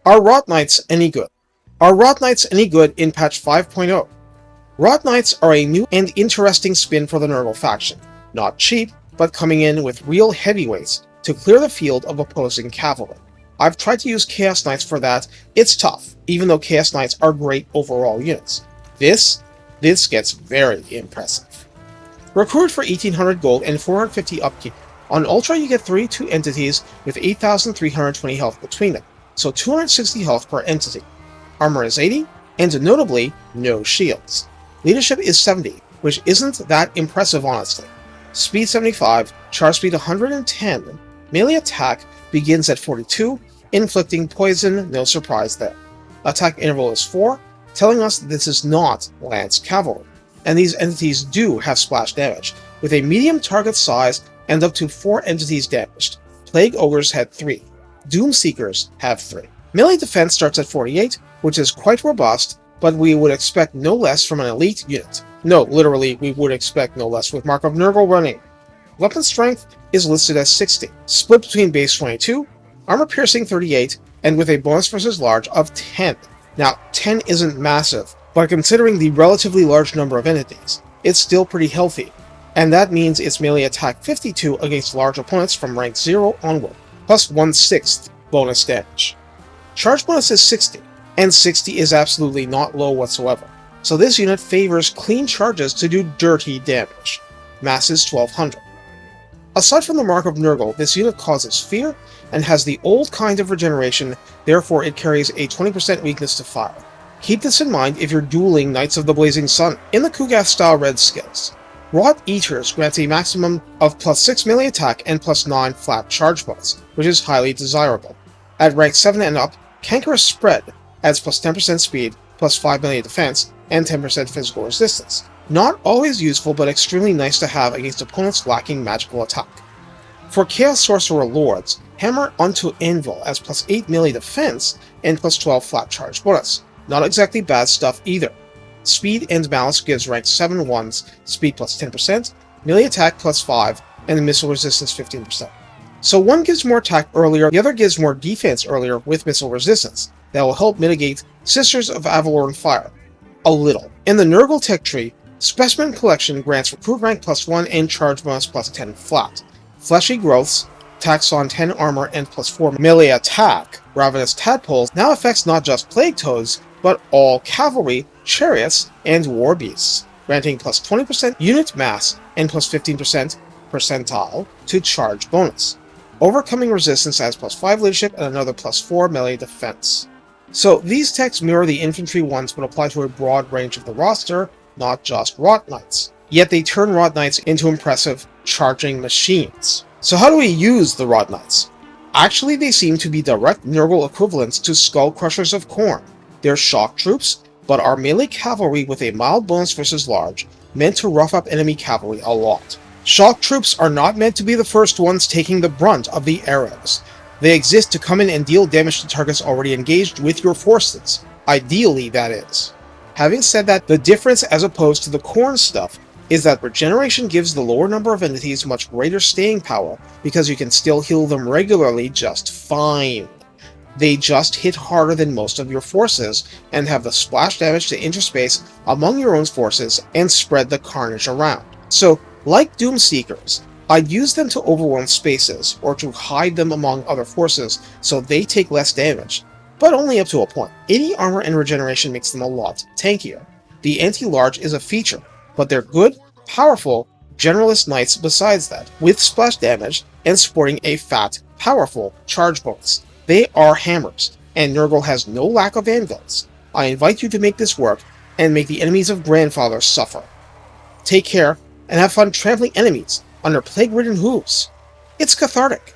Are Rot Knights any good? Are Rot Knights any good in patch 5.0? Rot Knights are a new and interesting spin for the Nurgle faction. Not cheap, but coming in with real heavyweights to clear the field of opposing cavalry. I've tried to use Chaos Knights for that. It's tough, even though Chaos Knights are great overall units. This gets very impressive. Recruit for 1800 gold and 450 upkeep. On Ultra you get 32 entities with 8,320 health between them, so 260 health per entity. Armor is 80, and notably, no shields. Leadership is 70, which isn't that impressive honestly. Speed 75, charge speed 110, melee attack begins at 42, inflicting poison, no surprise there. Attack interval is 4, telling us that this is not Lance Cavalry, and these entities do have splash damage, with a medium target size and up to 4 entities damaged. Plague Ogres had 3. Doom Seekers have 3. Melee defense starts at 48, which is quite robust, but we would expect no less from an elite unit. No, literally, we would expect no less with Mark of Nurgle running. Weapon strength is listed as 60, split between base 22, armor piercing 38, and with a bonus versus large of 10. Now, 10 isn't massive, but considering the relatively large number of entities, it's still pretty healthy, and that means its melee attack 52 against large opponents from rank 0 onward, plus 1/6 bonus damage. Charge bonus is 60, and 60 is absolutely not low whatsoever, so this unit favors clean charges to do dirty damage. Mass is 1200. Aside from the Mark of Nurgle, this unit causes fear and has the old kind of regeneration, therefore it carries a 20% weakness to fire. Keep this in mind if you're dueling Knights of the Blazing Sun in the Kugath-style red skills. Rot Eaters grants a maximum of plus 6 melee attack and plus 9 flat charge bonus, which is highly desirable. At rank 7 and up, Cankerous Spread adds plus 10% speed, plus 5 melee defense, and 10% physical resistance. Not always useful, but extremely nice to have against opponents lacking magical attack. For Chaos Sorcerer Lords, Hammer onto Anvil as plus 8 melee defense and plus 12 flat charge bonus. Not exactly bad stuff either. Speed and Malice gives rank 7 ones, speed plus 10%, melee attack plus 5, and missile resistance 15%. So one gives more attack earlier, the other gives more defense earlier with missile resistance. That will help mitigate Sisters of Avalorn Fire. A little. In the Nurgle tech tree, Specimen Collection grants recruit rank plus 1 and charge bonus plus 10 flat. Fleshy Growths, tax on 10 armor and plus 4 melee attack. Ravenous Tadpoles now affects not just Plague Toads, but all cavalry, chariots, and war beasts, granting plus 20% unit mass and plus 15% percentile to charge bonus. Overcoming resistance adds plus 5 leadership and another plus 4 melee defense. So these techs mirror the infantry ones but apply to a broad range of the roster, not just Rot Knights. Yet they turn Rot Knights into impressive charging machines. So how do we use the Rot Knights? Actually, they seem to be direct Nurgle equivalents to Skullcrushers of Khorne. They're shock troops, but are melee cavalry with a mild bonus versus large, meant to rough up enemy cavalry a lot. Shock troops are not meant to be the first ones taking the brunt of the arrows. They exist to come in and deal damage to targets already engaged with your forces. Ideally, that is. Having said that, the difference as opposed to the Khorne stuff is that regeneration gives the lower number of entities much greater staying power because you can still heal them regularly just fine. They just hit harder than most of your forces and have the splash damage to interspace among your own forces and spread the carnage around. So, like Doom Seekers, I'd use them to overwhelm spaces or to hide them among other forces so they take less damage, but only up to a point. 80 armor and regeneration makes them a lot tankier. The anti-large is a feature, but they're good, powerful, generalist knights besides that, with splash damage and sporting a fat, powerful charge bonus. They are hammers, and Nurgle has no lack of anvils. I invite you to make this work, and make the enemies of Grandfather suffer. Take care, and have fun trampling enemies on their plague-ridden hooves. It's cathartic.